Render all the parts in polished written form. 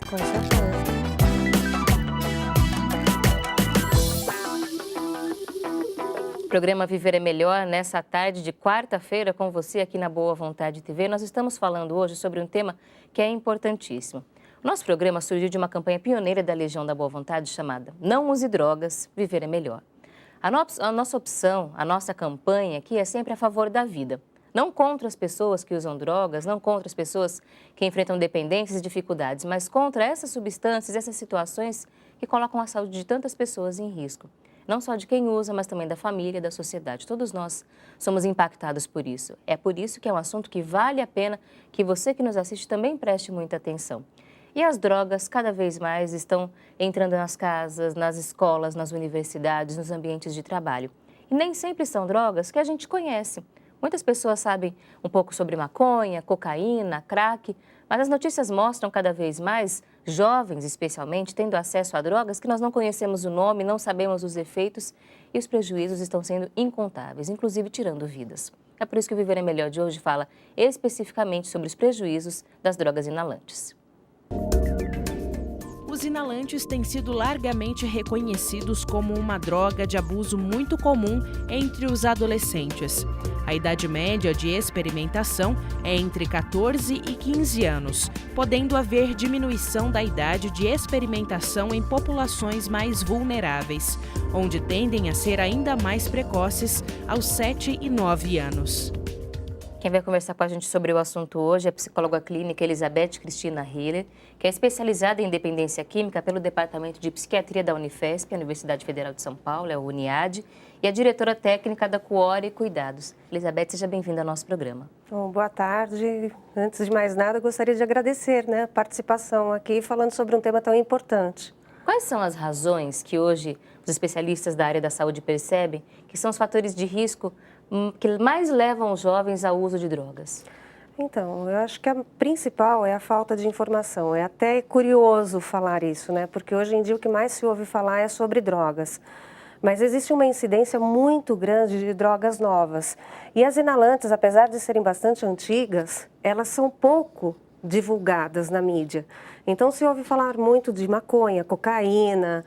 Com certeza. Programa Viver é Melhor, nessa tarde de quarta-feira, com você aqui na Boa Vontade TV. Nós estamos falando hoje sobre um tema que é importantíssimo. O nosso programa surgiu de uma campanha pioneira da Legião da Boa Vontade chamada Não Use Drogas, Viver é Melhor. A nossa opção, a nossa campanha aqui é sempre a favor da vida. Não contra as pessoas que usam drogas, não contra as pessoas que enfrentam dependências e dificuldades, mas contra essas substâncias, essas situações que colocam a saúde de tantas pessoas em risco. Não só de quem usa, mas também da família, da sociedade. Todos nós somos impactados por isso. É por isso que é um assunto que vale a pena que você que nos assiste também preste muita atenção. E as drogas cada vez mais estão entrando nas casas, nas escolas, nas universidades, nos ambientes de trabalho. E nem sempre são drogas que a gente conhece. Muitas pessoas sabem um pouco sobre maconha, cocaína, crack, mas as notícias mostram cada vez mais jovens, especialmente, tendo acesso a drogas que nós não conhecemos o nome, não sabemos os efeitos e os prejuízos estão sendo incontáveis, inclusive tirando vidas. É por isso que o Viver é Melhor de hoje fala especificamente sobre os prejuízos das drogas inalantes. Os inalantes têm sido largamente reconhecidos como uma droga de abuso muito comum entre os adolescentes. A idade média de experimentação é entre 14 e 15 anos, podendo haver diminuição da idade de experimentação em populações mais vulneráveis, onde tendem a ser ainda mais precoces aos 7 e 9 anos. Quem vai conversar com a gente sobre o assunto hoje é a psicóloga clínica Elizabeth Cristina Hiller, que é especializada em dependência química pelo Departamento de Psiquiatria da Unifesp, a Universidade Federal de São Paulo, a UniAD, e a diretora técnica da Cuore Cuidados. Elizabeth, seja bem-vinda ao nosso programa. Bom, boa tarde. Antes de mais nada, eu gostaria de agradecer, a participação aqui falando sobre um tema tão importante. Quais são as razões que hoje os especialistas da área da saúde percebem que são os fatores de risco que mais levam os jovens ao uso de drogas? Então, eu acho que a principal é a falta de informação. É até curioso falar isso, porque hoje em dia o que mais se ouve falar é sobre drogas. Mas existe uma incidência muito grande de drogas novas. E as inalantes, apesar de serem bastante antigas, elas são pouco divulgadas na mídia. Então, se ouve falar muito de maconha, cocaína,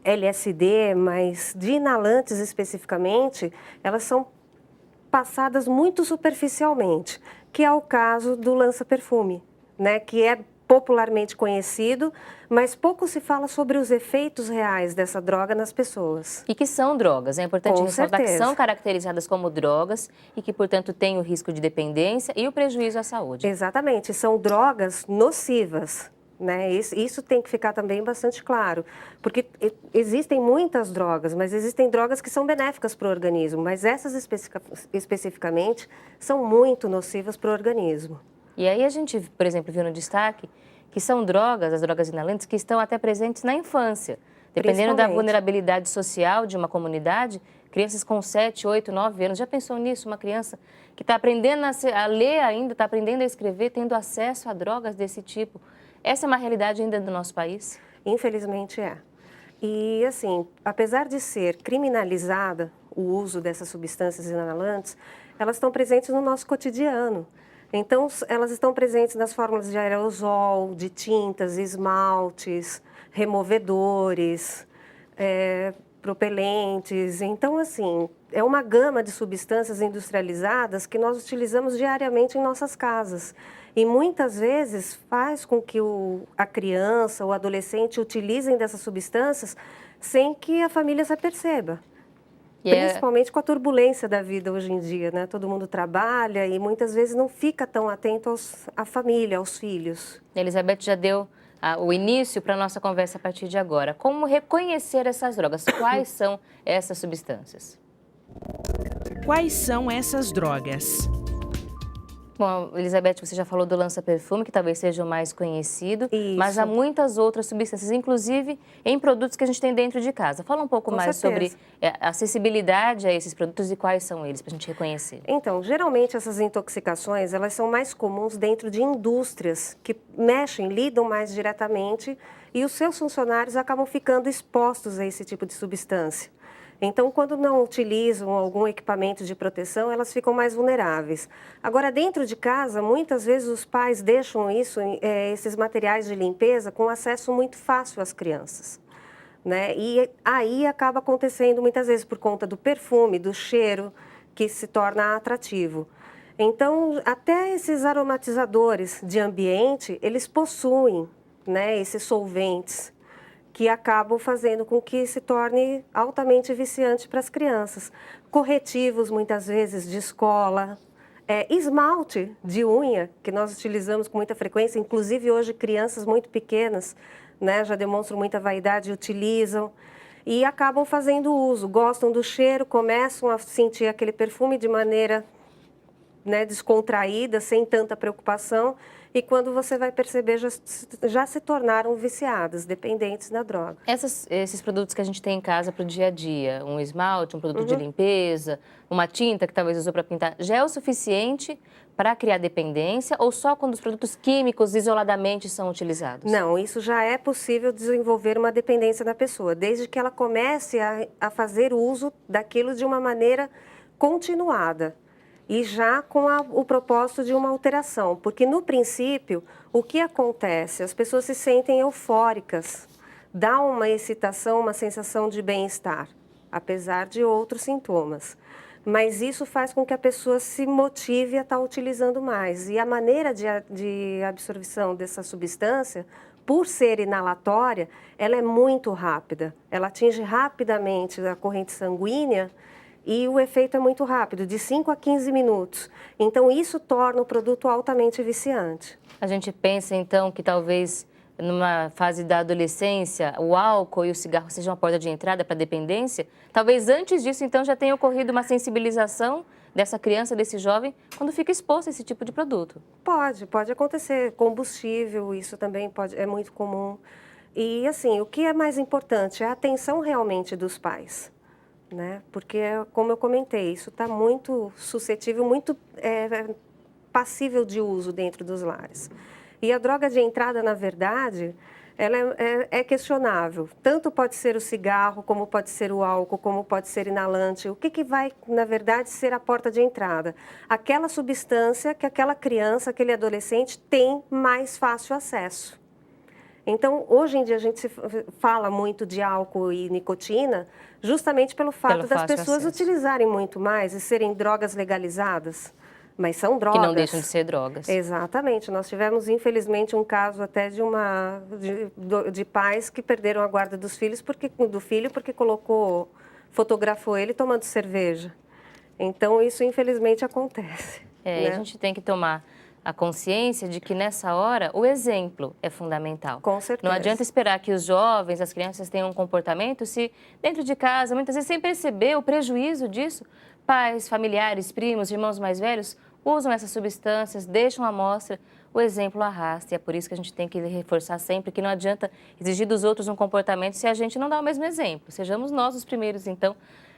LSD, mas de inalantes especificamente, elas são passadas muito superficialmente, que é o caso do lança-perfume, que é popularmente conhecido, mas pouco se fala sobre os efeitos reais dessa droga nas pessoas. E que são drogas, é importante Com ressaltar que certeza. são caracterizadas como drogas e que, portanto, têm o risco de dependência e o prejuízo à saúde. Exatamente, são drogas nocivas. Isso tem que ficar também bastante claro, porque existem muitas drogas, mas existem drogas que são benéficas para o organismo, mas essas especificamente são muito nocivas para o organismo. E aí a gente, por exemplo, viu no destaque que são drogas, as drogas inalantes, que estão até presentes na infância. Dependendo da vulnerabilidade social de uma comunidade, crianças com 7, 8, 9 anos, já pensou nisso? Uma criança que está aprendendo a ler ainda, está aprendendo a escrever, tendo acesso a drogas desse tipo. Essa é uma realidade ainda do nosso país? Infelizmente é. E, assim, apesar de ser criminalizada o uso dessas substâncias inalantes, elas estão presentes no nosso cotidiano. Então, elas estão presentes nas fórmulas de aerosol, de tintas, esmaltes, removedores, propelentes. Então, assim, é uma gama de substâncias industrializadas que nós utilizamos diariamente em nossas casas. E muitas vezes faz com que a criança, o adolescente utilizem dessas substâncias sem que a família se aperceba. Principalmente com a turbulência da vida hoje em dia, Todo mundo trabalha e muitas vezes não fica tão atento à família, aos filhos. Elizabeth já deu o início para a nossa conversa a partir de agora. Como reconhecer essas drogas? Quais são essas substâncias? Quais são essas drogas? Bom, Elizabeth, você já falou do lança-perfume, que talvez seja o mais conhecido, Isso. Mas há muitas outras substâncias, inclusive em produtos que a gente tem dentro de casa. Fala um pouco mais sobre a acessibilidade a esses produtos e quais são eles, para a gente reconhecer. Então, geralmente essas intoxicações, elas são mais comuns dentro de indústrias que lidam mais diretamente e os seus funcionários acabam ficando expostos a esse tipo de substância. Então, quando não utilizam algum equipamento de proteção, elas ficam mais vulneráveis. Agora, dentro de casa, muitas vezes os pais deixam esses materiais de limpeza com acesso muito fácil às crianças, né? E aí acaba acontecendo muitas vezes por conta do perfume, do cheiro, que se torna atrativo. Então, até esses aromatizadores de ambiente, eles possuem, né, esses solventes que acabam fazendo com que se torne altamente viciante para as crianças. Corretivos, muitas vezes, de escola, esmalte de unha, que nós utilizamos com muita frequência, inclusive hoje crianças muito pequenas, né, já demonstram muita vaidade e utilizam, e acabam fazendo uso, gostam do cheiro, começam a sentir aquele perfume de maneira, né, descontraída, sem tanta preocupação, e quando você vai perceber, já se tornaram viciadas, dependentes da droga. Esses produtos que a gente tem em casa para o dia a dia, um esmalte, um produto de limpeza, uma tinta que talvez usou para pintar, já é o suficiente para criar dependência ou só quando os produtos químicos isoladamente são utilizados? Não, isso já é possível desenvolver uma dependência na pessoa, desde que ela comece a fazer uso daquilo de uma maneira continuada. E já com o propósito de uma alteração, porque no princípio, o que acontece? As pessoas se sentem eufóricas, dá uma excitação, uma sensação de bem-estar, apesar de outros sintomas. Mas isso faz com que a pessoa se motive a estar utilizando mais. E a maneira de absorção dessa substância, por ser inalatória, ela é muito rápida. Ela atinge rapidamente a corrente sanguínea, e o efeito é muito rápido, de 5 a 15 minutos. Então, isso torna o produto altamente viciante. A gente pensa, então, que talvez numa fase da adolescência, o álcool e o cigarro sejam a porta de entrada para a dependência. Talvez antes disso, então, já tenha ocorrido uma sensibilização dessa criança, desse jovem, quando fica exposto a esse tipo de produto. Pode acontecer. Combustível, isso também é muito comum. E, assim, o que é mais importante é a atenção realmente dos pais. Né? Porque, como eu comentei, isso está muito suscetível, muito passível de uso dentro dos lares. E a droga de entrada, na verdade, ela é questionável. Tanto pode ser o cigarro, como pode ser o álcool, como pode ser inalante. O que vai, na verdade, ser a porta de entrada? Aquela substância que aquela criança, aquele adolescente tem mais fácil acesso. Então, hoje em dia, a gente se fala muito de álcool e nicotina justamente pelo fato das pessoas utilizarem muito mais e serem drogas legalizadas. Mas são drogas. Que não deixam de ser drogas. Exatamente. Nós tivemos, infelizmente, um caso até de pais que perderam a guarda dos filhos porque fotografou ele tomando cerveja. Então, isso, infelizmente, acontece. Né? A gente tem que tomar a consciência de que nessa hora o exemplo é fundamental. Com certeza. Não adianta esperar que os jovens, as crianças tenham um comportamento se dentro de casa, muitas vezes sem perceber o prejuízo disso, pais, familiares, primos, irmãos mais velhos usam essas substâncias, deixam à mostra, o exemplo arrasta. E é por isso que a gente tem que reforçar sempre que não adianta exigir dos outros um comportamento se a gente não dá o mesmo exemplo. Sejamos nós os primeiros, então,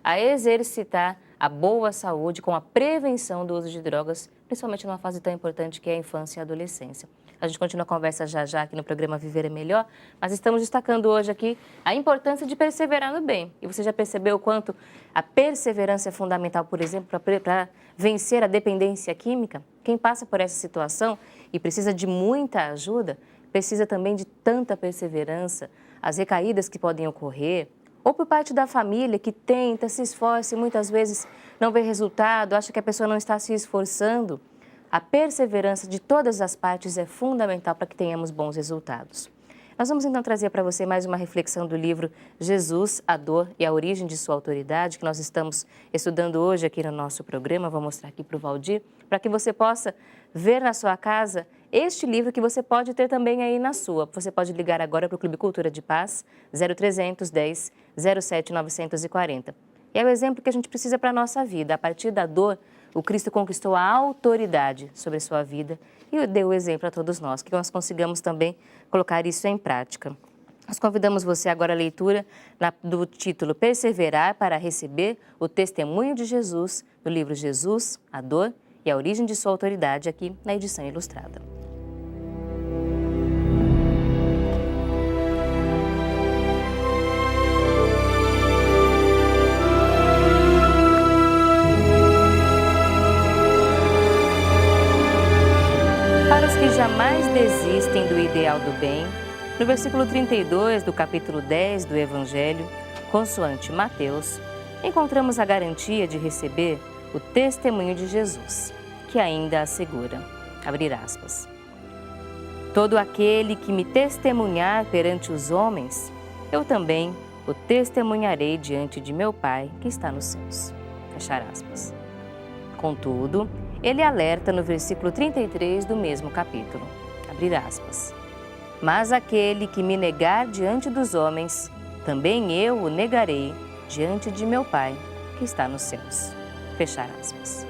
a exercitar a boa saúde com a prevenção do uso de drogas, principalmente numa fase tão importante que é a infância e a adolescência. A gente continua a conversa já aqui no programa Viver é Melhor, mas estamos destacando hoje aqui a importância de perseverar no bem. E você já percebeu o quanto a perseverança é fundamental, por exemplo, para vencer a dependência química? Quem passa por essa situação e precisa de muita ajuda, precisa também de tanta perseverança, as recaídas que podem ocorrer, ou por parte da família que tenta, se esforça e muitas vezes não vê resultado, acha que a pessoa não está se esforçando. A perseverança de todas as partes é fundamental para que tenhamos bons resultados. Nós vamos então trazer para você mais uma reflexão do livro Jesus, a Dor e a Origem de Sua Autoridade, que nós estamos estudando hoje aqui no nosso programa. Vou mostrar aqui para o Valdir, para que você possa ver na sua casa este livro que você pode ter também aí na sua. Você pode ligar agora para o Clube Cultura de Paz, 0310 07 940. E é o exemplo que a gente precisa para a nossa vida. A partir da dor, o Cristo conquistou a autoridade sobre a sua vida e deu o exemplo a todos nós, que nós consigamos também colocar isso em prática. Nós convidamos você agora à leitura do título Perseverar para receber o testemunho de Jesus, do livro Jesus, a Dor e a Origem de Sua Autoridade, aqui na edição ilustrada. mal do bem, no versículo 32 do capítulo 10 do Evangelho, consoante Mateus, encontramos a garantia de receber o testemunho de Jesus, que ainda assegura, abrir aspas, todo aquele que me testemunhar perante os homens, eu também o testemunharei diante de meu Pai que está nos céus, fechar aspas. Contudo, ele alerta no versículo 33 do mesmo capítulo, abrir aspas, mas aquele que me negar diante dos homens, também eu o negarei diante de meu Pai que está nos céus, fechar aspas.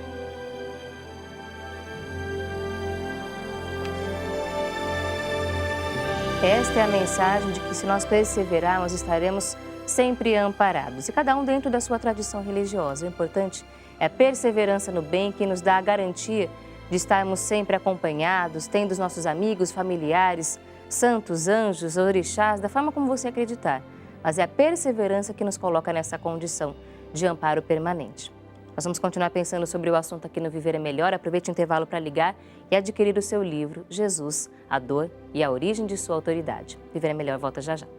Esta é a mensagem de que se nós perseverarmos, estaremos sempre amparados, e cada um dentro da sua tradição religiosa. O importante é a perseverança no bem, que nos dá a garantia de estarmos sempre acompanhados, tendo os nossos amigos, familiares, santos, anjos, orixás, da forma como você acreditar. Mas é a perseverança que nos coloca nessa condição de amparo permanente. Nós vamos continuar pensando sobre o assunto aqui no Viver é Melhor. Aproveite o intervalo para ligar e adquirir o seu livro, Jesus, a Dor e a Origem de Sua Autoridade. Viver é Melhor volta já já.